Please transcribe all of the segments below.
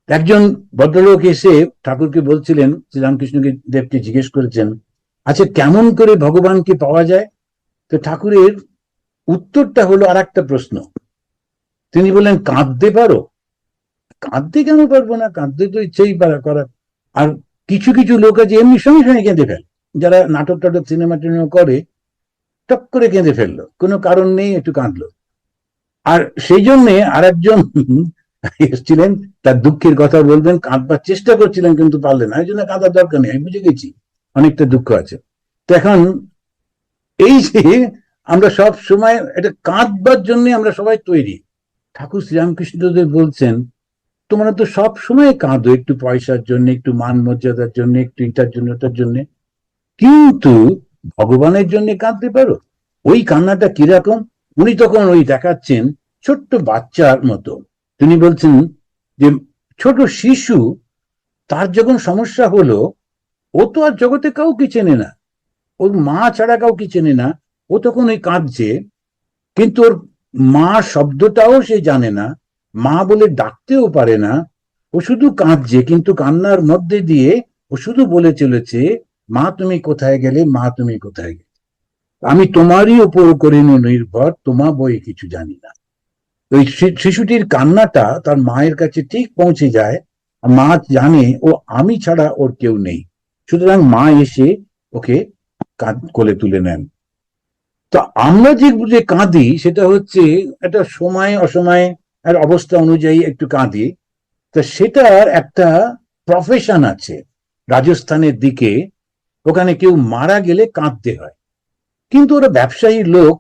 একজন ভদ্রলোক এসে ঠাকুরকে বলছিলেন, শ্রীরামকৃষ্ণকে দেবকে জিজ্ঞেস করেছেন, আচ্ছা কেমন করে ভগবানকে পাওয়া যায়? তো ঠাকুরের উত্তরটা হলো আর একটা প্রশ্ন। তিনি বললেন, কাঁদতে পারো? কাঁদতে কেন পারবো না, কাঁদতে তো ইচ্ছেই করার। আর কিছু কিছু লোক আছে এমনি সঙ্গে সঙ্গে কেঁদে ফেলে, যারা নাটক টাটক সিনেমা টিনেমা করে, টক করে কেঁদে ফেললো, কোনো কারণ নেই, একটু কাঁদলো। আর সেই জন্য আর একজন এসেছিলেন, তার দুঃখের কথা বলবেন, কাঁদবার চেষ্টা করছিলেন কিন্তু পারলেন না, এই জন্য কাঁদার দরকার নেই, আমি বুঝে গেছি অনেকটা দুঃখ আছে। তো এখন এই যে আমরা সব সময় এটা কাঁদবার জন্য আমরা সবাই তৈরি। ঠাকুর শ্রীরামকৃষ্ণদেব বলছেন, তোমরা তো সব সময় কাঁদো, একটু পয়সার জন্য, একটু মান মর্যাদার জন্য, একটু এটার জন্য ওটার জন্য, কিন্তু ভগবানের জন্য কাঁদতে পারো? ওই কান্নাটা কিরকম? উনি তখন ওই দেখাচ্ছেন ছোট্ট বাচ্চার মতো। তিনি বলছেন যে ছোট শিশু, তার যখন সমস্যা হলো, ও তো আর জগতে কাউকে চেনে না, ওর মা ছাড়া কাউকে চেনে না, ও তখন ওই কাঁদছে, কিন্তু ওর মা শব্দটাও সে জানে না, মা বলে ডাকতেও পারে না, ও শুধু কাঁদছে, কিন্তু কান্নার মধ্যে দিয়ে ও শুধু বলে চলেছে, মা তুমি কোথায় গেলে, মা তুমি কোথায় গেলে, আমি তোমারই উপর করিনি নির্ভর, তোমা বই কিছু জানি না। ওই শিশুটির কান্নাটা তার মায়ের কাছে ঠিক পৌঁছে যায়, মা জানে ও আমি ছাড়া ওর কেউ নেই, সুতরাং মা এসে ওকে কোলে তুলে নেন। তো আমরা যে কাঁদি সেটা হচ্ছে একটা সময় অসময় আর অবস্থা অনুযায়ী একটু কাঁদি। তা সেটার একটা প্রফেশন আছে। রাজস্থানের দিকে ওখানে কেউ মারা গেলে কাঁদতে হয়, কিন্তু ওরা ব্যবসায়ী লোক,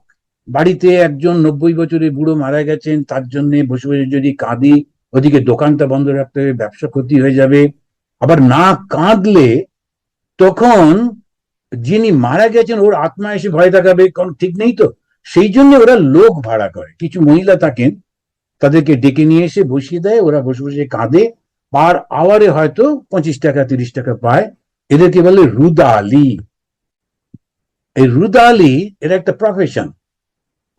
বাড়িতে একজন 90 বছরের বুড়ো মারা গেছেন, তার জন্য বসে বসে যদি কাঁদি, ওদিকে দোকানটা বন্ধ রাখতে হবে, ব্যবসা ক্ষতি হয়ে যাবে। আবার না কাঁদলে তখন যিনি মারা গেছেন ওর আত্মা এসে ভয় দেখাবে, কারণ ঠিক নেই তো। সেই জন্য ওরা লোক ভাড়া করে, কিছু মহিলা থাকেন, তাদেরকে ডেকে নিয়ে এসে বসিয়ে দেয়, ওরা বসে বসে কাঁদে, পার আওয়ারে হয়তো 25 টাকা 30 টাকা পায়। এদেরকে বলে রুদালি। এই রুদালি এর একটা প্রফেশন।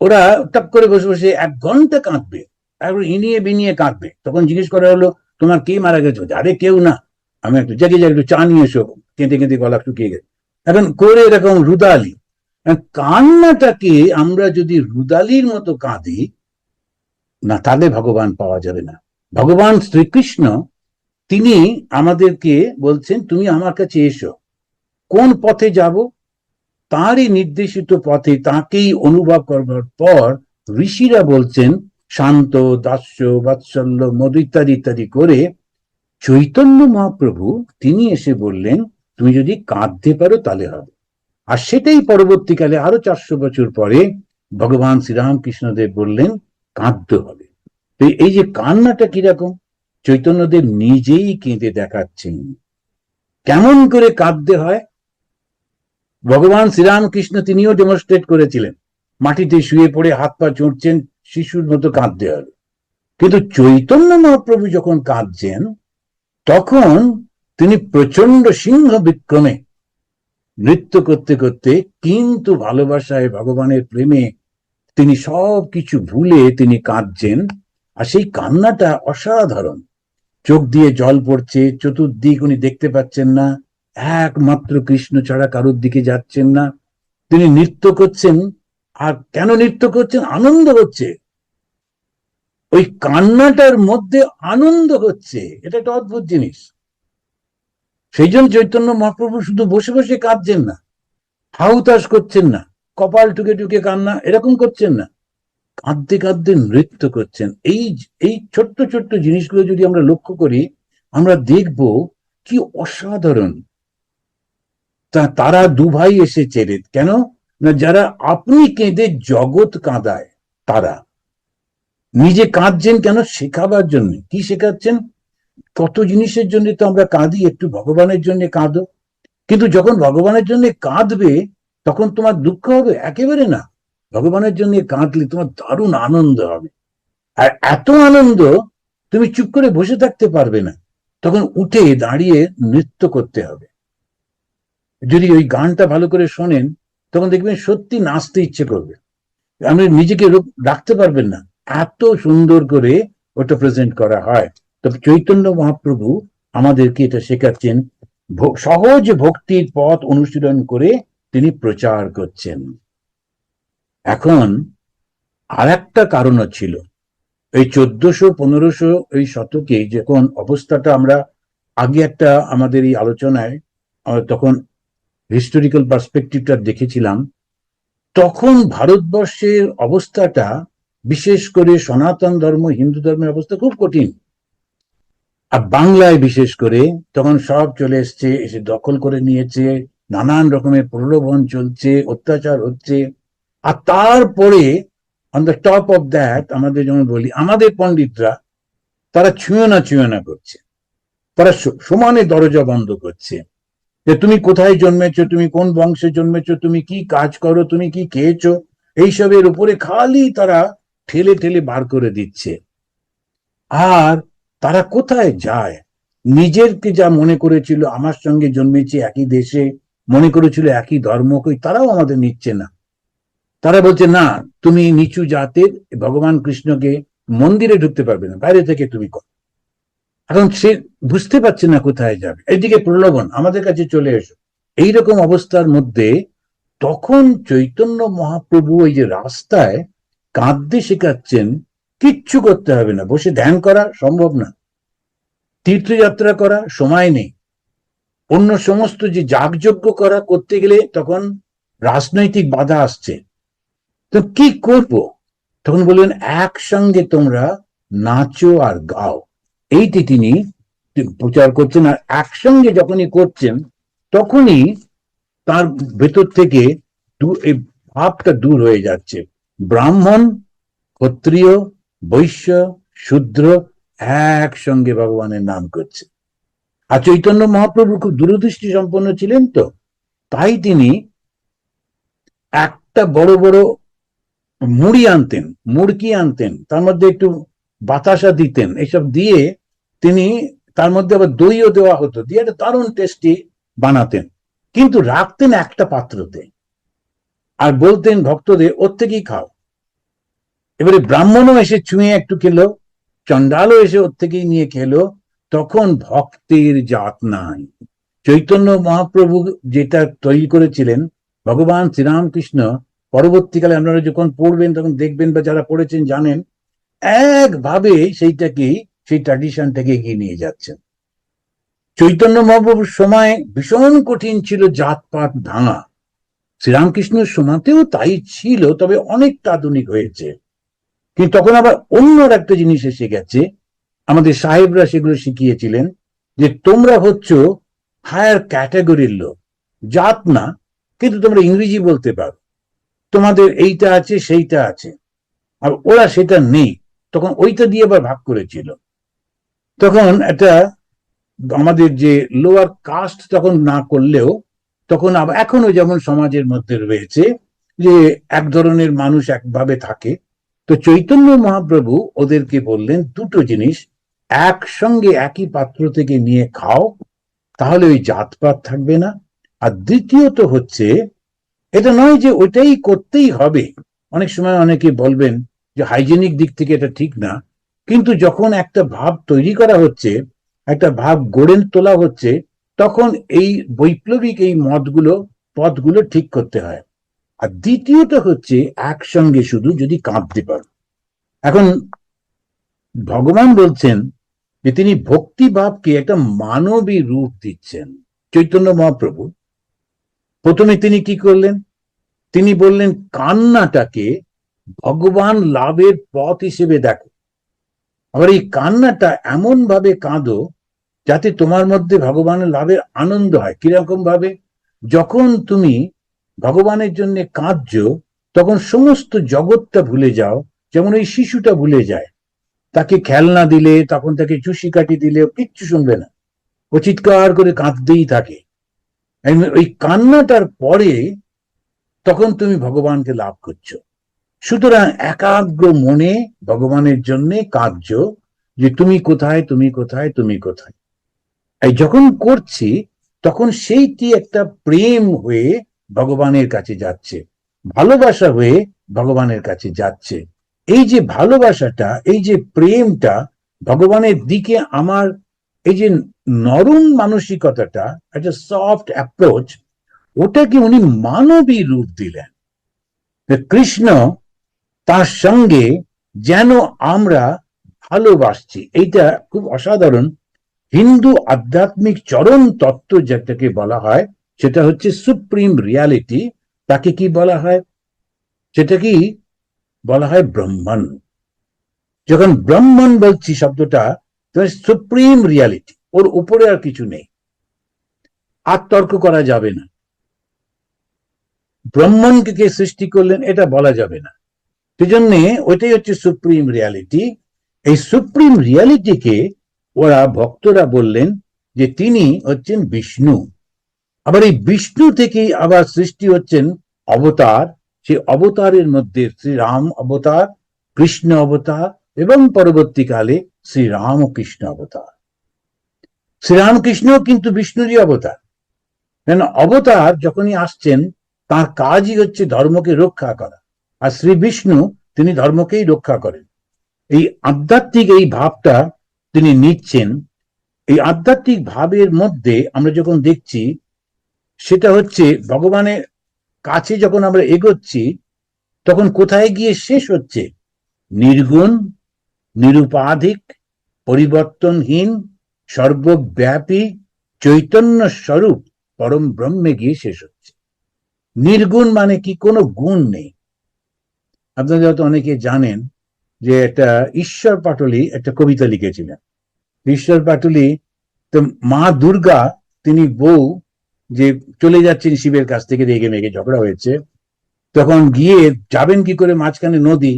ওরা টপ করে বসে বসে 1 ঘন্টা কাঁদবে, তারপর ইনিয়ে বিনিয়ে কাঁদবে। তখন জিজ্ঞেস করা হলো, তোমার কে মারা গেছে? আরে কেউ না, আমি একটু জেগে যাই, একটু চা নিয়ে এসো, কেঁদে কেঁদে গলা শুকিয়ে গেছে। এখন করে এরকম রুদালি। কান্নাটাকে আমরা যদি রুদালির মতো কাঁদি না, তাহলে ভগবান পাওয়া যাবে না। ভগবান শ্রীকৃষ্ণ তিনি আমাদেরকে বলছেন, তুমি আমার কাছে এসো। কোন পথে যাব? তারই নির্দেশিত পথে তাকেই অনুভব করবার পর ঋষিরা বলছেন, শান্ত, দাস্য, বাৎসল্য, মধু ইত্যাদি ইত্যাদি করে চৈতন্য মহাপ্রভু তিনি এসে বললেন, তুমি যদি কাঁদতে পারো তাহলে হবে। আর সেটাই পরবর্তীকালে আরো 400 বছর পরে ভগবান শ্রীরামকৃষ্ণদেব বললেন, কাঁদতে হবে। এই যে কান্নাটা কিরকম, চৈতন্যদেব নিজেই কেঁদে দেখাচ্ছেন কেমন করে কাঁদতে হয়। ভগবান শ্রীরামকৃষ্ণ তিনিও ডেমনস্ট্রেট করেছিলেন, মাটিতে শুয়ে পড়ে হাত পা চড়ছেন, শিশুর মতো কাঁদতে হবে। কিন্তু চৈতন্য মহাপ্রভু যখন কাঁদছেন, তখন তিনি প্রচন্ড সিংহ বিক্রমে নৃত্য করতে করতে, কিন্তু ভালোবাসায়, ভগবানের প্রেমে তিনি সব কিছু ভুলে তিনি কাঁদছেন। আর সেই কান্নাটা অসাধারণ। চোখ দিয়ে জল পড়ছে, চতুর্দিক উনি দেখতে পাচ্ছেন না, একমাত্র কৃষ্ণ ছাড়া কারোর দিকে যাচ্ছেন না, তিনি নৃত্য করছেন। আর কেন নৃত্য করছেন? আনন্দ হচ্ছে, ওই কান্নাটার মধ্যে আনন্দ হচ্ছে। এটা একটা অদ্ভুত জিনিস। সেই জন্য চৈতন্য মহাপ্রভু শুধু বসে বসে কাঁদছেন না, হাউতাস করছেন না, কপাল টুকে টুকে কান্না এরকম করছেন না, কাঁদতে কাঁদতে নৃত্য করছেন। এই এই ছোট্ট ছোট্ট জিনিসগুলো যদি আমরা লক্ষ্য করি, আমরা দেখব কি অসাধারণ। তারা দুভাই এসেছে কেন না, যারা আপনি কেঁদে জগৎ কাঁদায়, তারা নিজে কাঁদছেন কেন? শেখাবার জন্য। কি শেখাচ্ছেন? কত জিনিসের জন্য তো আমরা কাঁদি, একটু ভগবানের জন্য কাঁদো। কিন্তু যখন ভগবানের জন্য কাঁদবে, তখন তোমার দুঃখ হবে? একেবারে না। ভগবানের জন্য কাঁদলে তোমার দারুণ আনন্দ হবে। আর এত আনন্দ, তুমি চুপ করে বসে থাকতে পারবে না, তখন উঠে দাঁড়িয়ে নৃত্য করতে হবে। যদি ওই গানটা ভালো করে শোনেন, তখন দেখবেন সত্যি নাচতে ইচ্ছে করবে, আপনি নিজেকে রাখতে পারবেন না, এত সুন্দর করে ওটা প্রেজেন্ট করা হয়। তবে চৈতন্য মহাপ্রভু আমাদেরকে এটা শেখাচ্ছেন, সহজ ভক্তির পথ অনুশীলন করে তিনি প্রচার করছেন। এখন আর একটা কারণও ছিল, এই 1400-1500 এই শতকে যখন অবস্থাটা আমরা আগে একটা আমাদের এই আলোচনায় তখন হিস্টোরিক্যাল পার্সপেক্টিভটা দেখেছিলাম, তখন ভারতবর্ষের অবস্থাটা, বিশেষ করে সনাতন ধর্ম হিন্দু ধর্মের অবস্থা খুব কঠিন। আর বাংলায় বিশেষ করে তখন সব চলে এসছে, এসে দখল করে নিয়েছে, নানান রকমের প্রলোভন চলছে, অত্যাচার হচ্ছে। আর তারপরে on the top of that আমাদের যেমন বলি, আমাদের পণ্ডিতরা তারা ছুঁয়ো না করছে, তারা সমানে দরজা বন্ধ করছে যে তুমি কোথায় জন্মেছো, তুমি কোন বংশে জন্মেছো, তুমি কি কাজ করো, তুমি কি খেয়েছো, এইসবের উপরে খালি তারা ঠেলে ঠেলে বার করে দিচ্ছে। আর তারা কোথায় যায়, নিজেরকে যা মনে করেছিল আমার সঙ্গে জন্মেছে একই দেশে, মনে করেছিল একই ধর্ম, তারাও আমাদের নিচ্ছে না। তারা বলছে না, তুমি নিচু জাতের, ভগবান কৃষ্ণকে মন্দিরে ঢুকতে পারবে না, বাইরে থেকে তুমি কর। এখন সে বুঝতে পারছে না কোথায় যাবে, এইদিকে প্রলোভন, আমাদের কাছে চলে এসো। এইরকম অবস্থার মধ্যে তখন চৈতন্য মহাপ্রভু এই যে রাস্তায় কাঁদতে শেখাচ্ছেন, কিচ্ছু করতে হবে না, বসে ধ্যান করা সম্ভব না, তীর্থযাত্রা করা সময় নেই, অন্য সমস্ত যে যাগযজ্ঞ করা করতে গেলে তখন রাজনৈতিক বাধা আসছে, তো কি করব? তখন বললেন একসঙ্গে তোমরা নাচো আর গাও। এইটি তিনি প্রচার করছেন। আর একসঙ্গে যখনই করছেন তখনই তার ভেতর থেকে এই ভাবটা দূর হয়ে যাচ্ছে, ব্রাহ্মণ, ক্ষত্রিয়, বৈশ্য, শূদ্র একসঙ্গে ভগবানের নাম করছে। আর চৈতন্য মহাপ্রভু খুব দূরদৃষ্টি সম্পন্ন ছিলেন, তো তাই তিনি একটা বড় বড় মুড়ি আনতেন, মুড়কি আনতেন, তার মধ্যে একটু বাতাসা দিতেন, এসব দিয়ে তিনি, তার মধ্যে আবার দইও দেওয়া হতো, দিয়ে একটা দারুণ টেস্টি বানাতেন, কিন্তু রাখতেন একটা পাত্রতে আর বলতেন ভক্তদের ওর থেকেই খাও। এবারে ব্রাহ্মণও এসে ছুঁয়ে একটু খেলো, চণ্ডালও এসে ওর থেকেই নিয়ে খেলো, তখন ভক্তের জাত নাই। চৈতন্য মহাপ্রভু যেটা তৈরি করেছিলেন, ভগবান শ্রীরামকৃষ্ণ পরবর্তীকালে আপনারা যখন পড়বেন তখন দেখবেন, বা যারা পড়েছেন জানেন, একভাবে সেইটাকেই, সেই ট্র্যাডিশনটাকে এগিয়ে নিয়ে যাচ্ছেন। চৈতন্য মহাপ্রভুর সময় ভীষণ কঠিন ছিল জাতপাত ভাঙা, শ্রীরামকৃষ্ণের সময়তেও তাই ছিল, তবে অনেকটা আধুনিক হয়েছে। কিন্তু তখন আবার অন্য একটা জিনিস এসে গেছে, আমাদের সাহেবরা সেগুলো শিখিয়েছিলেন, যে তোমরা হচ্ছ হায়ার ক্যাটাগরির লোক, জাত না, কিন্তু তোমরা ইংরেজি বলতে পারো, তোমাদের এইটা আছে সেইটা আছে, আর ওরা সেটা নেই, তখন ওইটা দিয়ে আবার ভাগ করেছিল। তখন একটা আমাদের যে লোয়ার কাস্ট তখন না করলেও, তখন আবার এখনো যেমন সমাজের মধ্যে রয়েছে যে এক ধরনের মানুষ একভাবে থাকে, তো চৈতন্য মহাপ্রভু ওদেরকে বললেন দুটো জিনিস, একসঙ্গে একই পাত্র থেকে নিয়ে খাও, তাহলে ওই জাতপাত থাকবে না। আর দ্বিতীয়ত হচ্ছে, এটা নয় যে ওইটাই করতেই হবে, অনেক সময় অনেকে বলবেন যে হাইজেনিক দিক থেকে এটা ঠিক না, কিন্তু যখন একটা ভাব তৈরি করা হচ্ছে, একটা ভাব গড়ে তোলা হচ্ছে, তখন এই বৈপ্লবিক এই পথগুলো ঠিক করতে হয়। আর দ্বিতীয়ত হচ্ছে একসঙ্গে শুধু যদি কাঁদতে পারো। এখন ভগবান বলছেন যে তিনি ভক্তিভাবকে একটা মানবী রূপ দিচ্ছেন। চৈতন্য মহাপ্রভু প্রথমে তিনি কি করলেন, তিনি বললেন কান্নাটাকে ভগবান লাভের পথ হিসেবে দেখো। আবার এই কান্নাটা এমন ভাবে কাঁদো যাতে তোমার মধ্যে ভগবানের লাভের আনন্দ হয়। কিরকম ভাবে? যখন তুমি ভগবানের জন্য কাঁদছো তখন সমস্ত জগৎটা ভুলে যাও, যেমন ওই শিশুটা ভুলে যায়, তাকে খেলনা দিলে, তখন তাকে চুষি কাটি দিলে কিচ্ছু শুনবে না, ও চিৎকার করে কাঁদতেই থাকে। ওই কান্নাটার পরে তখন তুমি ভগবানকে লাভ করছো। সুতরাং একাগ্র মনে ভগবানের জন্য কাঁদছো, যে তুমি কোথায়, তুমি কোথায়, তুমি কোথায়। এই যখন করছি তখন সেইটি একটা প্রেম হয়ে ভগবানের কাছে যাচ্ছে, ভালোবাসা হয়ে ভগবানের কাছে যাচ্ছে। এই যে ভালোবাসাটা, এই যে প্রেমটা, ভগবানের দিকে আমার এই যে নরম মানসিকতাটা, একটা সফট অ্যাপ্রোচ, ওটাকে উনি মানবী রূপ দিলেন। কৃষ্ণ তার সঙ্গে যেন আমরা ভালোবাসছি, এইটা খুব অসাধারণ। হিন্দু আধ্যাত্মিক চরম তত্ত্ব যেটাকে বলা হয়, সেটা হচ্ছে সুপ্রিম রিয়ালিটি। তাকে কি বলা হয়? সেটা কি বলা হয়? ব্রহ্মণ। যখন ব্রহ্মণ বলছি শব্দটা, সুপ্রিম রিয়ালিটি, ওর উপরে আর কিছু নেই, আর তর্ক করা যাবে না। ব্রহ্মণকে কে সৃষ্টি করলেন এটা বলা যাবে না। সেজন্য ওইটাই হচ্ছে সুপ্রিম রিয়ালিটি। এই সুপ্রিম রিয়ালিটিকে ওরা ভক্তরা বললেন যে তিনি হচ্ছেন বিষ্ণু। আবার এই বিষ্ণু থেকেই আবার সৃষ্টি হচ্ছেন অবতার। সেই অবতারের মধ্যে শ্রীরাম অবতার, কৃষ্ণ অবতার এবং পরবর্তীকালে শ্রীরামকৃষ্ণ অবতার। শ্রীরামকৃষ্ণ কিন্তু বিষ্ণুরই অবতার। কেন, অবতার যখনই আসছেন তার কাজই হচ্ছে ধর্মকে রক্ষা করা, আর শ্রী বিষ্ণু তিনি ধর্মকেই রক্ষা করেন। এই আধ্যাত্মিক এই ভাবটা তিনি নিচ্ছেন। এই আধ্যাত্মিক ভাবের মধ্যে আমরা যখন দেখছি, সেটা হচ্ছে ভগবানের কাছে যখন আমরা এগোচ্ছি, তখন কোথায় গিয়ে শেষ হচ্ছে? নির্গুণ, নিরুপাধিক, পরিবর্তনহীন, সর্বব্যাপী চৈতন্য স্বরূপ পরম ব্রহ্মে গিয়ে শেষ হচ্ছে। নির্গুণ মানে কি? কোনো গুণ নেই। আপনারা হয়তো অনেকে জানেন যে একটা ঈশ্বর পাটলি একটা কবিতা লিখেছিলেন। ঈশ্বর পাটলি তো মা দুর্গা, তিনি বউ যে চলে যাচ্ছেন শিবের কাছ থেকে, রেগে মেগে ঝগড়া হয়েছে, তখন গিয়ে যাবেন কি করে মাঝখানে নদী,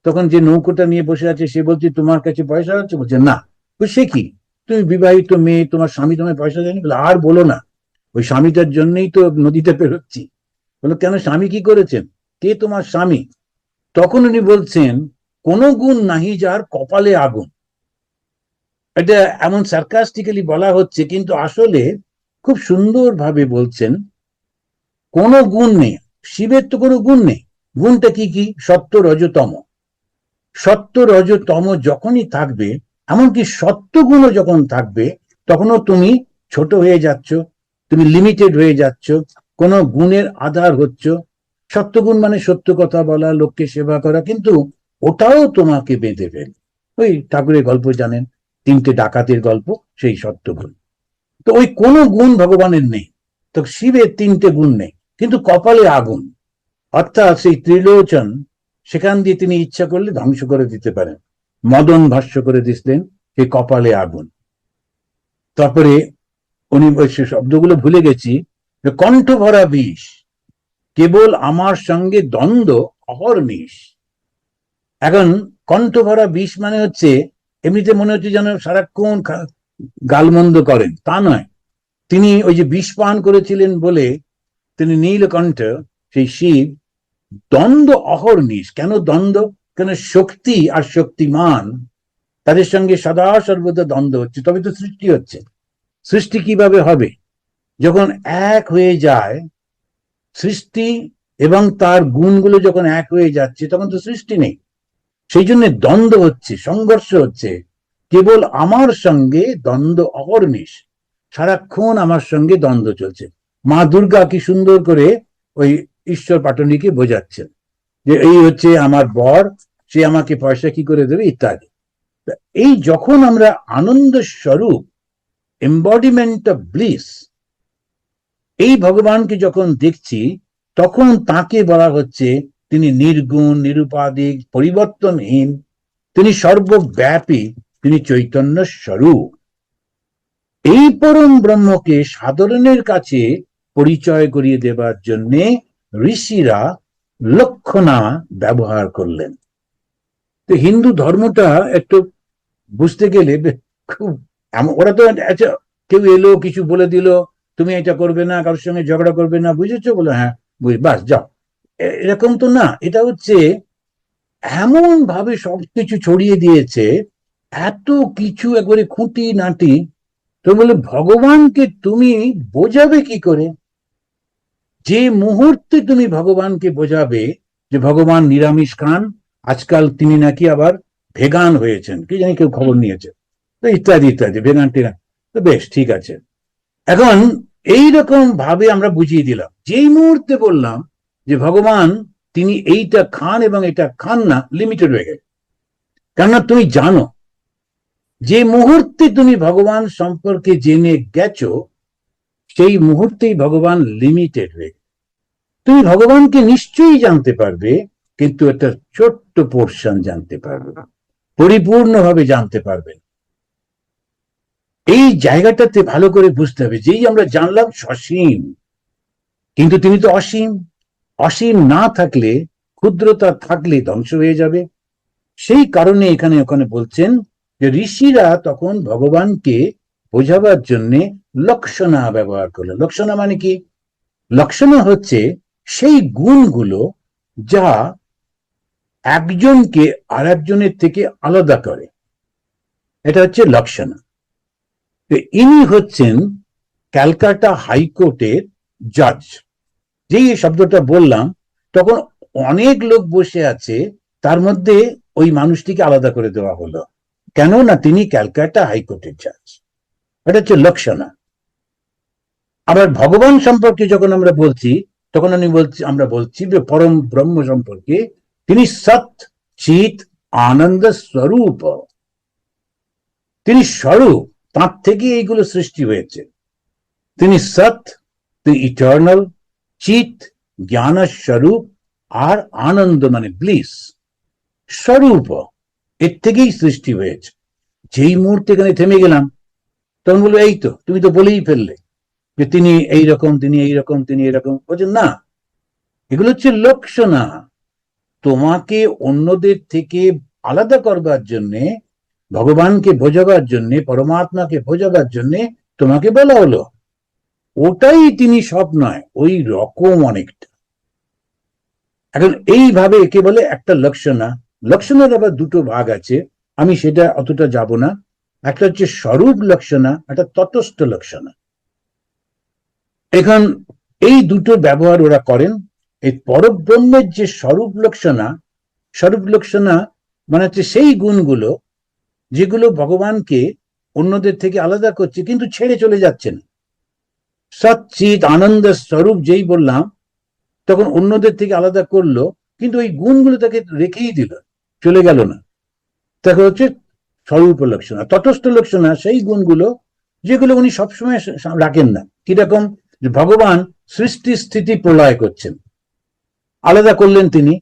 তখন যে নৌকোটা নিয়ে বসে আছে সে বলছে তোমার কাছে পয়সা আছে? বলছে না। সে কি, তুমি বিবাহিত মেয়ে, তোমার স্বামী তোমায় পয়সা দেয়নি? বলে আর বলো না, ওই স্বামীটার জন্যই তো নদীতে পেরোচ্ছি। বলো কেন, স্বামী কি করেছেন? কে তোমার স্বামী? তখন উনি বলছেন কোন গুণ নাহি যার কপালে আগুন। এটা এমন সার্কাস্টিক্যালি বলা হচ্ছে, কিন্তু আসলে খুব সুন্দর ভাবে বলছেন কোনো গুণ নেই। শিবের তো কোনো গুণ নেই। গুণটা কি কি? সত্য রজতম। সত্য রজতম যখনই থাকবে, এমনকি সত্যগুণও যখন থাকবে, তখনও তুমি ছোট হয়ে যাচ্ছ, তুমি লিমিটেড হয়ে যাচ্ছ, কোন গুণের আধার হচ্ছ। সত্যগুণ মানে সত্য কথা বলা, লোককে সেবা করা, কিন্তু ওটাও তোমাকে বেঁধে ফেলে। ওই ঠাকুরের গল্প জানেন, তিনটে ডাকাতের গল্প, সেই সত্যগুণ। তো ওই কোনো গুণ ভগবানের নেই। তো শিবের তিনটে গুণ নেই, কিন্তু কপালে আগুন, অর্থাৎ সেই ত্রিলোচন, সেখান দিয়ে তিনি ইচ্ছা করলে ধ্বংস করে দিতে পারেন। মদন ভাষ্য করে দিচ্ছেন সেই কপালে আগুন। তারপরে উনি সে শব্দগুলো ভুলে গেছি, কণ্ঠ ভরা বিষ, কেবল আমার সঙ্গে দ্বন্দ্ব অহর্নিশ। এখন কণ্ঠ ভরা বিষ মানে হচ্ছে, এমনিতে মনে হচ্ছে যেন সারাক্ষণ গালমন্দ করেন, তা নয়। তিনি ওই যে বিষ পান করেছিলেন বলে তিনি নীলকণ্ঠ, সেই শিব, দ্বন্দ্ব অহর্নিশ। কেন দ্বন্দ্ব? কেন শক্তি আর শক্তিমান তাদের সঙ্গে সদা সর্বদা দ্বন্দ্ব হচ্ছে, তবে তো সৃষ্টি হচ্ছে। সৃষ্টি কিভাবে হবে? যখন এক হয়ে যায় সৃষ্টি এবং তার গুণগুলো যখন এক হয়ে যাচ্ছে, তখন তো সৃষ্টি নেই। সেই জন্য দ্বন্দ্ব হচ্ছে, সংঘর্ষ হচ্ছে। কেবল আমার সঙ্গে দ্বন্দ্ব অহর্নিশ, সারাক্ষণ আমার সঙ্গে দ্বন্দ্ব চলছে। মা দুর্গা কি সুন্দর করে ওই ঈশ্বর পাটনীকে বোঝাচ্ছেন যে এই হচ্ছে আমার বর, সে আমাকে পয়সা কি করে দেবে ইত্যাদি। এই যখন আমরা আনন্দ স্বরূপ, এম্বডিমেন্ট অফ ব্লিস, এই ভগবানকে যখন দেখছি, তখন তাকে বলা হচ্ছে তিনি নির্গুণ, নিরুপাধিক, পরিবর্তনহীন, তিনি সর্বব্যাপী, তিনি চৈতন্য স্বরূপ। এই পরম ব্রহ্মকে সাধারণের কাছে পরিচয় করিয়ে দেবার জন্য ঋষিরা লক্ষণা ব্যবহার করলেন। তো হিন্দু ধর্মটা একটু বুঝতে গেলে খুব, ওরা তো আচ্ছা, কেউ এলো কিছু বলে দিল, তুমি এটা করবে না, কারোর সঙ্গে ঝগড়া করবে না, বুঝেছো? বলে হ্যাঁ বুঝি, বাস যাও। এরকম তো না। এটা হচ্ছে এমন ভাবে সবকিছু ছড়িয়ে দিয়েছে, এত কিছু একবারে খুঁটি নাটি। তো বলে ভগবানকে তুমি বোঝাবে কি করে? যে মুহূর্তে তুমি ভগবানকে বোঝাবে যে ভগবান নিরামিষ খান, আজকাল তিনি নাকি আবার ভেগান হয়েছেন, কি জানি কেউ খবর নিয়েছে, তো ইত্যাদি ইত্যাদি, ভেগান টেগান। তো বেশ ঠিক আছে। এখন এইরকম ভাবে আমরা বুঝিয়ে দিলাম, যেই মুহূর্তে বললাম যে ভগবান তিনি এইটা খান এবং এটা খান না, লিমিটেড হয়ে গেছে। কেননা তুমি জানো, যে মুহূর্তে তুমি ভগবান সম্পর্কে জেনে গেছো, সেই মুহূর্তেই ভগবান লিমিটেড হয়ে গেছে। তুমি ভগবানকে নিশ্চয়ই জানতে পারবে, কিন্তু একটা ছোট্ট পোর্শন জানতে পারবে, পরিপূর্ণভাবে জানতে পারবে। এই জায়গাটাতে ভালো করে বুঝতে হবে, যেই আমরা জানলাম সসীম, কিন্তু তিনি তো অসীম। অসীম না থাকলে, ক্ষুদ্রতা থাকলে ধ্বংস হয়ে যাবে। সেই কারণে এখানে ওখানে বলছেন যে ঋষিরা তখন ভগবানকে বোঝাবার জন্য লক্ষণা ব্যবহার করলো। লক্ষণা মানে কি? লক্ষণা হচ্ছে সেই গুণগুলো যা একজনকে আর একজনের থেকে আলাদা করে, এটা হচ্ছে লক্ষণা। ইনি হচ্ছেন ক্যালকাটা হাইকোর্টের জাজ। যেই এই শব্দটা বললাম, তখন অনেক লোক বসে আছে, তার মধ্যে ওই মানুষটিকে আলাদা করে দেওয়া হলো। কেন না তিনি ক্যালকাটা হাইকোর্টের জাজ। এটা হচ্ছে লক্ষণা। আবার ভগবান সম্পর্কে যখন আমরা বলছি, তখন আমরা বলছি যে পরম ব্রহ্ম সম্পর্কে, তিনি সৎ চিত আনন্দ স্বরূপ। তিনি স্বরূপ, তার থেকে এইগুলো সৃষ্টি হয়েছে। তিনি সৎ, তিনি ইটার্নাল, চিত জ্ঞান স্বরূপ, আর আনন্দ মানে ব্লিস স্বরূপ, এর থেকেই সৃষ্টি হয়েছে। যেই মুহূর্তে এখানে থেমে গেলাম, তখন বলবো এই তো তুমি তো বলেই ফেললে যে তিনি এইরকম, তিনি এইরকম, তিনি এরকম। বলছেন না, এগুলো হচ্ছে লক্ষণা। তোমাকে অন্যদের থেকে আলাদা করবার জন্যে, ভগবানকে বোঝাবার জন্যে, পরমাত্মাকে বোঝাবার জন্যে তোমাকে বলা হলো। ওটাই তিনি সব নয়, ওই রকম অনেকটা। এখন এইভাবে একে বলে একটা লক্ষণা। লক্ষণার আবার দুটো ভাগ আছে, আমি সেটা অতটা যাব না। একটা হচ্ছে স্বরূপ লক্ষণা, একটা তটস্থ লক্ষণা। এখন এই দুটো ব্যবহার ওরা করেন। এই পরব্রহ্মের যে স্বরূপ লক্ষণা, স্বরূপ লক্ষণা মানে হচ্ছে সেই গুণগুলো যেগুলো ভগবানকে অন্যদের থেকে আলাদা করছে, কিন্তু ছেড়ে চলে যাচ্ছে না। সচ্চিৎ আনন্দ স্বরূপ যেই বললাম, তখন অন্যদের থেকে আলাদা করলো, কিন্তু ওই গুণগুলো তাকে রেখেই দিল, চলে গেল না। তাকে হচ্ছে স্বরূপ লক্ষণা। তটস্থ লক্ষণা সেই গুণগুলো যেগুলো উনি সবসময় রাখেন না। কিরকম? ভগবান সৃষ্টি স্থিতি প্রলয় করছেন, আলাদা করলেন তিনি,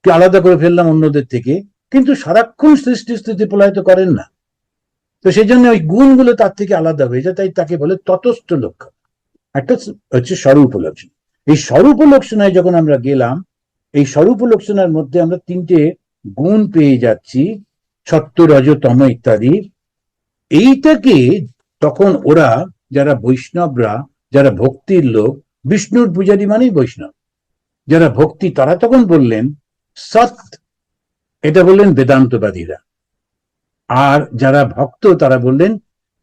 কি আলাদা করে ফেললাম অন্যদের থেকে, কিন্তু সারাক্ষণ সৃষ্টি স্থিতি প্রলয় তো করেন না। তো সেই জন্য ওই গুণগুলো তার থেকে আলাদা হয়ে যায়, তাই তাকে বলে তটস্থ লক্ষণ। একটা হচ্ছে স্বরূপ লক্ষণ। এই স্বরূপ লক্ষণায় যখন আমরা গেলাম, এই স্বরূপ লক্ষণার মধ্যে আমরা তিনটে গুণ পেয়ে যাচ্ছি, সত্য রজ তম ইত্যাদি। এইটাকে তখন ওরা, যারা বৈষ্ণবরা, যারা ভক্তির লোক, বিষ্ণুর পূজারী মানেই বৈষ্ণব, যারা ভক্তি, তারা তখন বললেন সৎ, এটা বললেন বেদান্তবাদীরা। আর যারা ভক্ত তারা বললেন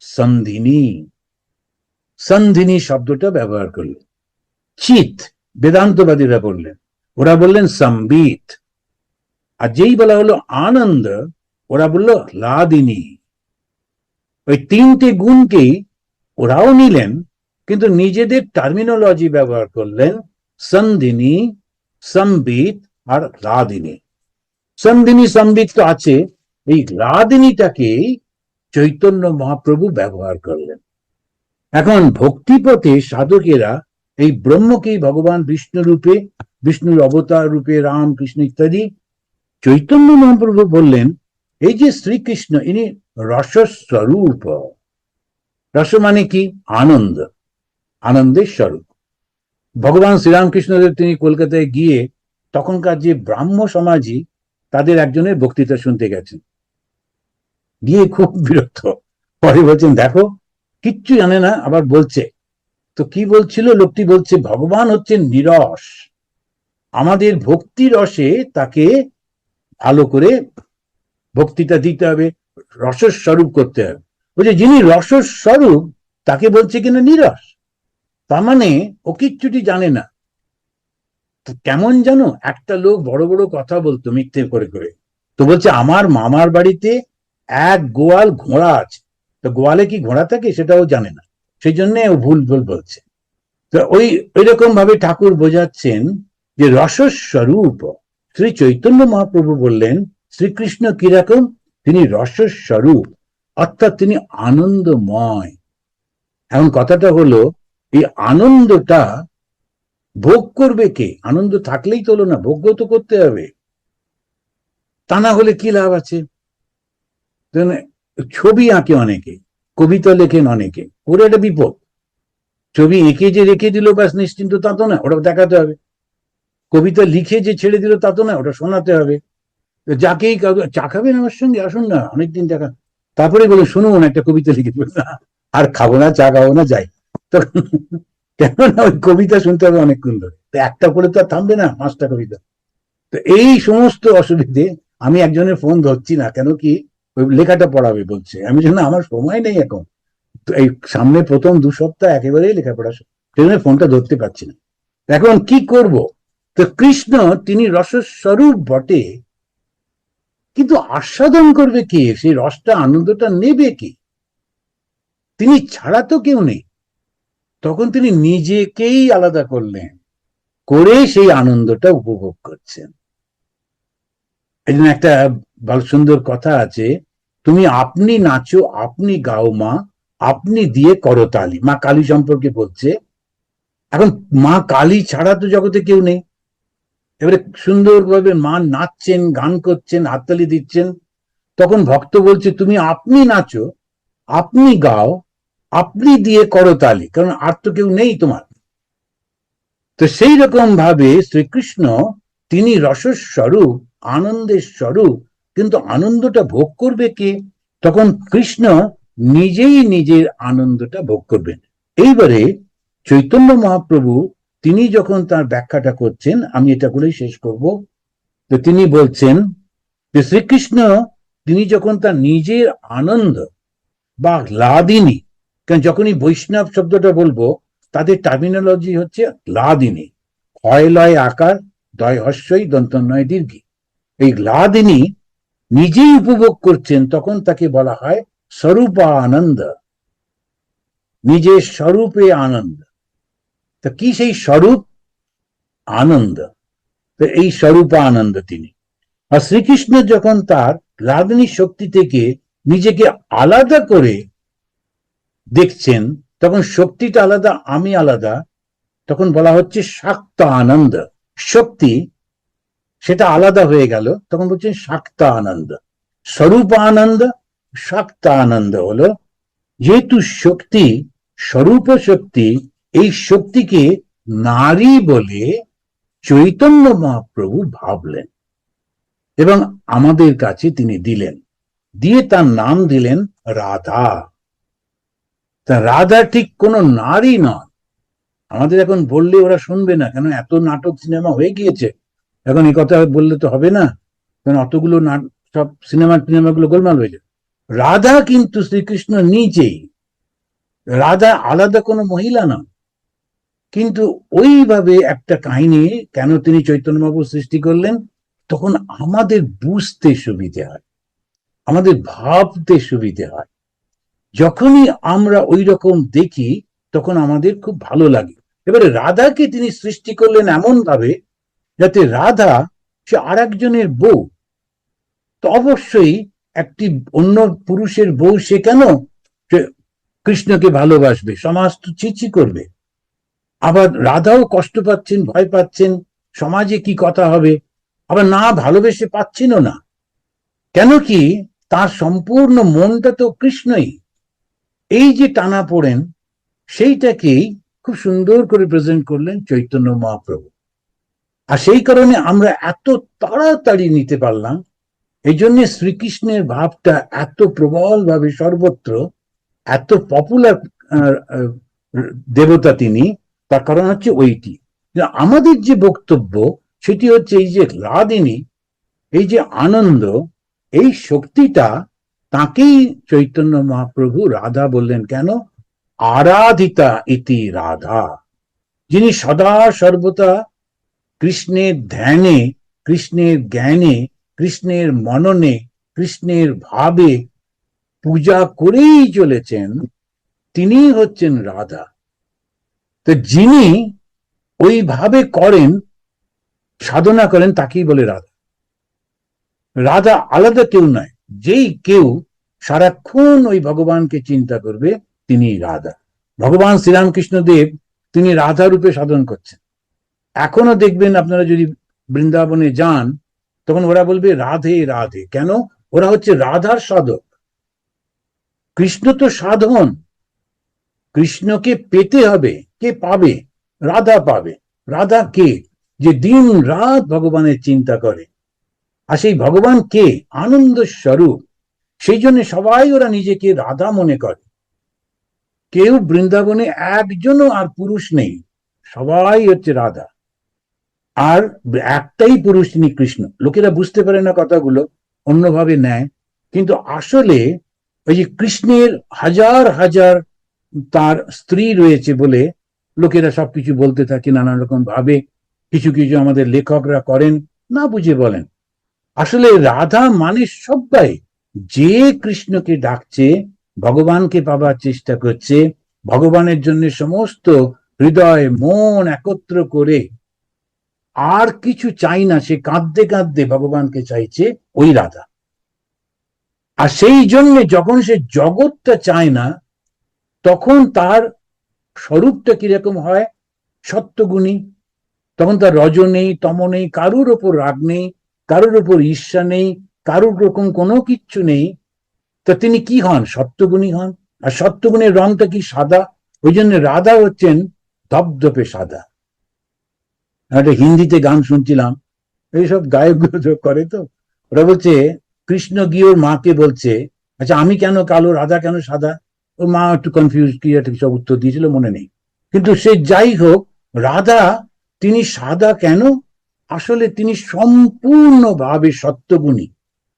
সন্ধিনী, সন্ধিনী শব্দটা ব্যবহার করলেন। চিত বেদান্তবাদীরা বললেন, ওরা বললেন সম্বিত। আর যেই বলা হলো আনন্দ, ওরা বললো লাদিনী। ওই তিনটে গুণকেই ওরাও নিলেন, কিন্তু নিজেদের টার্মিনোলজি ব্যবহার করলেন, সন্ধিনী, সম্বিত আর লাদিনী। সন্ধিনী সম্বিত তো আছে, এই লাদিনীটাকেই চৈতন্য মহাপ্রভু ব্যবহার করলেন। এখন ভক্তিপথে সাধকেরা এই ব্রহ্মকেই ভগবান বিষ্ণু রূপে, বিষ্ণুর অবতার রূপে, রাম কৃষ্ণ ইত্যাদি। চৈতন্য মহাপ্রভু বললেন এই যে শ্রীকৃষ্ণ, ইনি রসস্বরূপ। রস মানে কি? আনন্দ, আনন্দের স্বরূপ। ভগবান শ্রীরামকৃষ্ণদেব তিনি কলকাতায় গিয়ে তখনকার যে ব্রাহ্ম সমাজী, তাদের একজনের বক্তৃতা শুনতে গেছেন, গিয়ে খুব বিরক্ত। পরে বলছেন দেখো কিচ্ছু জানে না, আবার বলছে। তো কি বলছিল লোকটি? বলছে ভগবান হচ্ছেন নিরস, আমাদের ভক্তি রসে তাকে ভালো করে ভক্তিটা দিতে হবে, রসস্বরূপ করতে হবে। বলছে যিনি রসস্বরূপ তাকে বলছে কিনা নিরস, তার মানে ও কিচ্ছুটি জানে না। কেমন জানো, একটা লোক বড় বড় কথা বলতো মিথ্যে করে করে, তো বলছে আমার মামার বাড়িতে এক গোয়াল ঘোড়া আছে। তো গোয়ালে কি ঘোড়া থাকে সেটাও জানে না, সেই জন্য ও ভুল ভুল বলছে। তো ওই রকম ভাবে ঠাকুর বোঝাচ্ছেন যে রসস্বরূপ। শ্রী চৈতন্য মহাপ্রভু বললেন শ্রীকৃষ্ণ কিরকম, তিনি রসস্বরূপ, অর্থাৎ তিনি আনন্দময়। এখন কথাটা হলো এই আনন্দটা ভোগ করবে কে? আনন্দ থাকলেই তো হলো না, ভোগ্য তো করতে হবে, তা না হলে কি লাভ আছে? ছবি আঁকে অনেকে, কবিতা লেখেন অনেকে, ওরা একটা বিপদ। ছবি এঁকে যে রেখে দিল ব্যাস নিশ্চিন্ত, তা তো না, ওটা দেখাতে হবে। কবিতা লিখে যে ছেড়ে দিল তা তো না, ওটা শোনাতে হবে। যাকেই চা খাবেন আমার সঙ্গে, আসুন না, অনেকদিন দেখা, তারপরে বলে শুনুন একটা কবিতা লিখে না, আর খাবো না, চা খাবো না, যাই। তখন কেননা ওই কবিতা শুনতে হবে অনেকক্ষণ ধরে, একটা করে তো আর থামবে না, 5টা কবিতা। তো এই সমস্ত অসুবিধে, আমি একজনের ফোন ধরছি না, কেন কি ওই লেখাটা পড়াবে বলছে, আমি জানি আমার সময় নেই এখন। তো এই সামনে প্রথম 2 সপ্তাহ একেবারেই লেখাপড়া, সেই জন্য ফোনটা ধরতে পারছি না। এখন কি করব? তো কৃষ্ণ তিনি রসস্বরূপ বটে, কিন্তু আস্বাদন করবে কে? সেই রসটা, আনন্দটা নেবে কে? তিনি ছাড়া তো কেউ নেই। তখন তিনি নিজেকেই আলাদা করলেন, করে সেই আনন্দটা উপভোগ করছেন। এই জন্য একটা ভালো সুন্দর কথা আছে, তুমি আপনি নাচো আপনি গাও মা, আপনি দিয়ে করতালি। মা কালী সম্পর্কে বলছে। এখন মা কালী ছাড়া তো জগতে কেউ নেই। এবারে সুন্দরভাবে মা নাচছেন, গান করছেন, হাততালি দিচ্ছেন। তখন ভক্ত বলছে তুমি আপনি নাচো আপনি গাও, আপনি দিয়ে করতালি, কারণ আর তো কেউ নেই তোমার। তো সেই রকম ভাবে শ্রীকৃষ্ণ তিনি রসস্বরূপ, আনন্দের স্বরূপ, কিন্তু আনন্দটা ভোগ করবে কে? তখন কৃষ্ণ নিজেই নিজের আনন্দটা ভোগ করবেন। এইবারে চৈতন্য মহাপ্রভু তিনি যখন তার ব্যাখ্যাটা করছেন, আমি এটা বলেই শেষ করব। তো তিনি বলছেন যে শ্রীকৃষ্ণ তিনি যখন তার নিজের আনন্দ বা লাদিনী, কারণ যখনই বৈষ্ণব শব্দটা বলবো তাদের টার্মিনোলজি হচ্ছে লাদিনী, হয় লয় আকার, দয় হস্যই দন্তন্বয় দীর্ঘী। এই লাদিনী নিজেই উপভোগ করছেন, তখন তাকে বলা হয় স্বরূপানন্দ, নিজের স্বরূপে আনন্দ। তো কি সেই স্বরূপ? আনন্দ। তো এই স্বরূপানন্দ তিনি। আর শ্রীকৃষ্ণ যখন তার লাদিনী শক্তি থেকে নিজেকে আলাদা করে দেখছেন, তখন শক্তিটা আলাদা, আমি আলাদা, তখন বলা হচ্ছে শাক্ত আনন্দ। শক্তি সেটা আলাদা হয়ে গেল, তখন বলছেন শাক্ত আনন্দ। স্বরূপ আনন্দ, শাক্ত আনন্দ হলো, যেহেতু শক্তি স্বরূপ শক্তি, এই শক্তিকে নারী বলে চৈতন্য মহাপ্রভু ভাবলেন এবং আমাদের কাছে তিনি দিলেন, দিয়ে তার নাম দিলেন রাধা। তা রাধা ঠিক কোন নারী নয়। আমাদের এখন বললে ওরা শুনবে না, কেন এত নাটক সিনেমা হয়ে গিয়েছে, এখন এই কথা বললে তো হবে না, কারণ অতগুলো সব সিনেমাগুলো গোলমাল হয়ে যায়। রাধা কিন্তু শ্রীকৃষ্ণ নিজেই, রাধা আলাদা কোনো মহিলা নয়। কিন্তু ওইভাবে একটা কাহিনী কেন তিনি চৈতন্যবাবু সৃষ্টি করলেন, তখন আমাদের বুঝতে সুবিধে হয়, আমাদের ভাবতে সুবিধে হয়। যখনই আমরা ওই রকম দেখি তখন আমাদের খুব ভালো লাগে। এবারে রাধাকে তিনি সৃষ্টি করলেন এমন ভাবে যাতে রাধা সে আর একজনের বউ। তো অবশ্যই একটি অন্য পুরুষের বউ সে কেন সে কৃষ্ণকে ভালোবাসবে? সমাজ তো চিচি করবে। আবার রাধাও কষ্ট পাচ্ছেন, ভয় পাচ্ছেন, সমাজে কি কথা হবে, আবার না ভালোবেসে পাচ্ছেনও না। কেন কি তার সম্পূর্ণ মনটা তো কৃষ্ণই। এই যে টানা পড়েন, সেইটাকেই খুব সুন্দর করে প্রেজেন্ট করলেন চৈতন্য মহাপ্রভু। আর সেই কারণে আমরা এত তাড়াতাড়ি নিতে পারলাম। এই জন্য শ্রীকৃষ্ণের ভাবটা এত প্রবল ভাবে সর্বত্র, এত পপুলার দেবতা তিনি, তার কারণ হচ্ছে ওইটি। আমাদের যে বক্তব্য সেটি হচ্ছে এই যে লাদিনী, এই যে আনন্দ, এই শক্তিটা, তাকেই চৈতন্য মহাপ্রভু রাধা বললেন। কেন? আরাধিতা ইতি রাধা, যিনি সদা সর্বদা কৃষ্ণের ধ্যানে, কৃষ্ণের জ্ঞানে, কৃষ্ণের মননে, কৃষ্ণের ভাবে পূজা করেই চলেছেন, তিনি হচ্ছেন রাধা। তো যিনি ওইভাবে করেন, সাধনা করেন, তাকেই বলে রাধা। রাধা আলাদা কেউ নয়, যেই কেউ সারাক্ষণ ওই ভগবানকে চিন্তা করবে তিনি রাধা। ভগবান শ্রীরামকৃষ্ণ দেব তিনি রাধা রূপে সাধন করছেন। এখনো দেখবেন আপনারা যদি বৃন্দাবনে যান, তখন ওরা বলবে রাধে রাধে। কেন? ওরা হচ্ছে রাধার সাধক। কৃষ্ণ তো সাধন, কৃষ্ণকে পেতে হবে। কে পাবে? রাধা পাবে। রাধা কে? যে দিন রাত ভগবানের চিন্তা করে। আর সেই ভগবান কে? আনন্দ স্বরূপ। সেই জন্য সবাই ওরা নিজেকে রাধা মনে করে। কেউ বৃন্দাবনে একজনও আর পুরুষ নেই, সবাই হচ্ছে রাধা। আর একটাই পুরুষ, তিনি কৃষ্ণ। লোকেরা বুঝতে পারে না কথাগুলো, অন্যভাবে নেয়। কিন্তু আসলে ওই যে কৃষ্ণের হাজার হাজার তার স্ত্রী রয়েছে বলে লোকেরা সবকিছু বলতে থাকে নানান রকম ভাবে। কিছু কিছু আমাদের লেখকরা করেন না বুঝে বলেন। আসলে রাধা মানে সবাই যে কৃষ্ণকে ডাকছে, ভগবানকে পাবার চেষ্টা করছে, ভগবানের জন্য সমস্ত হৃদয় মন একত্র করে আর কিছু চাই না, সে কাঁদতে কাঁদতে ভগবানকে চাইছে, ওই রাধা। আর সেই জন্য যখন সে জগৎটা চায় না, তখন তার স্বরূপটা কিরকম হয়? সত্যগুণী। তখন তার রজ নেই, তম নেই, কারুর ওপর রাগ নেই, কারুর ওপর ঈর্ষা নেই, কারুর রকম কোনো কিচ্ছু নেই। তা তিনি কি হন? সত্যগুণী হন। আর সত্যগুণের রংটা কি? সাদা। ওই জন্য রাধা হচ্ছেন ধপধপে সাদা। একটা হিন্দিতে গান শুনছিলাম, এইসব গায়কগুলো করে তো, ওরা বলছে কৃষ্ণ গিয়ে ওর মাকে বলছে, আচ্ছা আমি কেন কালো, রাধা কেন সাদা? ওর মা একটু কনফিউজ, কি একটা সব উত্তর দিয়েছিল মনে নেই। কিন্তু সে যাই হোক, রাধা তিনি সাদা কেন? আসলে তিনি সম্পূর্ণভাবে সত্যগুণী।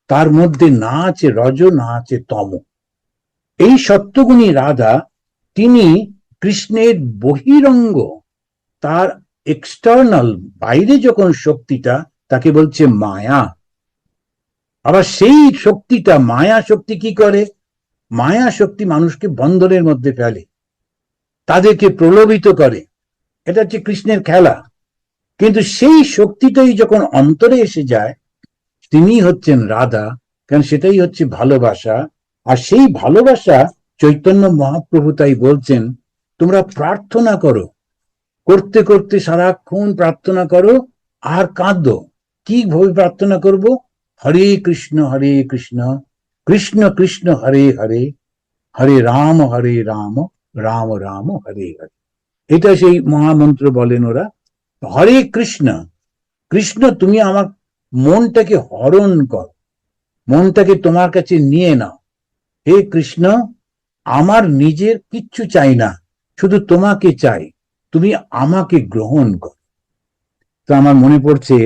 তার মধ্যে না আছে রজ, না আছে তম। এই সত্যগুণী রাধা তিনি কৃষ্ণের বহিরঙ্গ, তার এক্সটার্নাল, বাইরে যখন শক্তিটা, তাকে বলছে মায়া। আবার সেই শক্তিটা, মায়া শক্তি কি করে? মায়া শক্তি মানুষকে বন্ধনের মধ্যে ফেলে, তাদেরকে প্রলোভিত করে। এটা হচ্ছে কৃষ্ণের খেলা। কিন্তু সেই শক্তিটাই যখন অন্তরে এসে যায়, তিনি হচ্ছেন রাধা। কারণ সেটাই হচ্ছে ভালোবাসা। আর সেই ভালোবাসা চৈতন্য মহাপ্রভু তাই বলছেন, তোমরা প্রার্থনা করো, করতে করতে সারাক্ষণ প্রার্থনা করো আর কাঁদো। কি ভাবে প্রার্থনা করব? হরে কৃষ্ণ কৃষ্ণ কৃষ্ণ হরে হরে, হরে রাম রাম রাম হরে হরে। এটা সেই মহামন্ত্র বলেন ওরা। হরে কৃষ্ণ, কৃষ্ণ তুমি আমার মনটাকে হরণ কর, মনটাকে তোমার কাছে নিয়ে নাও। হে কৃষ্ণ, আমার নিজের কিচ্ছু চাই না, শুধু তোমাকে চাই, তুমি আমাকে গ্রহণ কর। তো আমার মনে পড়ছে,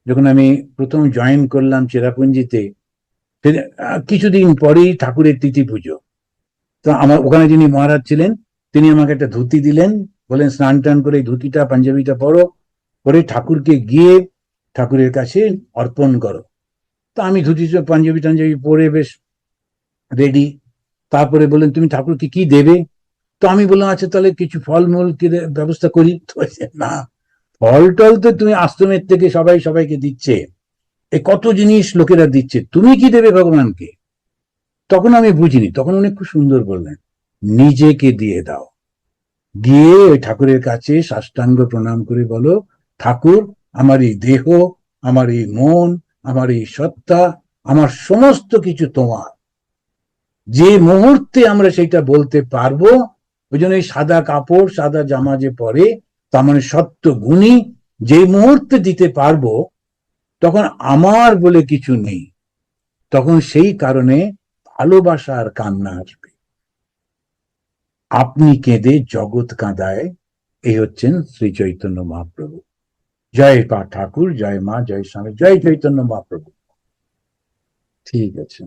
যখন আমি প্রথম জয়েন করলাম চেরাপুঞ্জিতে, কিছুদিন পরেই ঠাকুরের তিথি পুজো। তো আমার ওখানে যিনি মহারাজ ছিলেন, তিনি আমাকে একটা ধুতি দিলেন, বলেন স্নান টান করে ধুতিটা পাঞ্জাবিটা পরো, পরে ঠাকুরকে গিয়ে ঠাকুরের কাছে অর্পণ করো। তো আমি ধুতি পাঞ্জাবি টাঞ্জাবি পরে বেশ রেডি। তারপরে বললেন তুমি ঠাকুরকে কি দেবে? তো আমি বললাম আচ্ছা তাহলে কিছু ফলমূল ব্যবস্থা করি। তো না, ফল টল তো তুমি আশ্রমের থেকে সবাই সবাইকে দিচ্ছে, এ কত জিনিস লোকেরা দিচ্ছে, তুমি কি দেবে ভগবানকে? তখন আমি বুঝিনি। তখন উনি খুব সুন্দর বললেন, নিজেকে দিয়ে দাও। গিয়ে ওই ঠাকুরের কাছে সাষ্টাঙ্গ প্রণাম করে বলো, ঠাকুর আমার এই দেহ, আমার এই মন, আমার এই সত্তা, আমার সমস্ত কিছু তোমার। যে মুহূর্তে আমরা সেটা বলতে পারবো, ওই জন্য এই সাদা কাপড় সাদা জামা যে পরে, তার মানে সত্য গুণী। যে মুহূর্তে দিতে পারবো, তখন আমার বলে কিছু নেই। তখন সেই কারণে ভালোবাসা আর কান্না আসবে। আপনি কেঁদে জগৎ কাঁদায়, এই হচ্ছেন শ্রী চৈতন্য মহাপ্রভু। জয় পা ঠাকুর, জয় মা, জয় স্বামী, জয় চৈতন্য মহাপ্রভু। ঠিক আছে।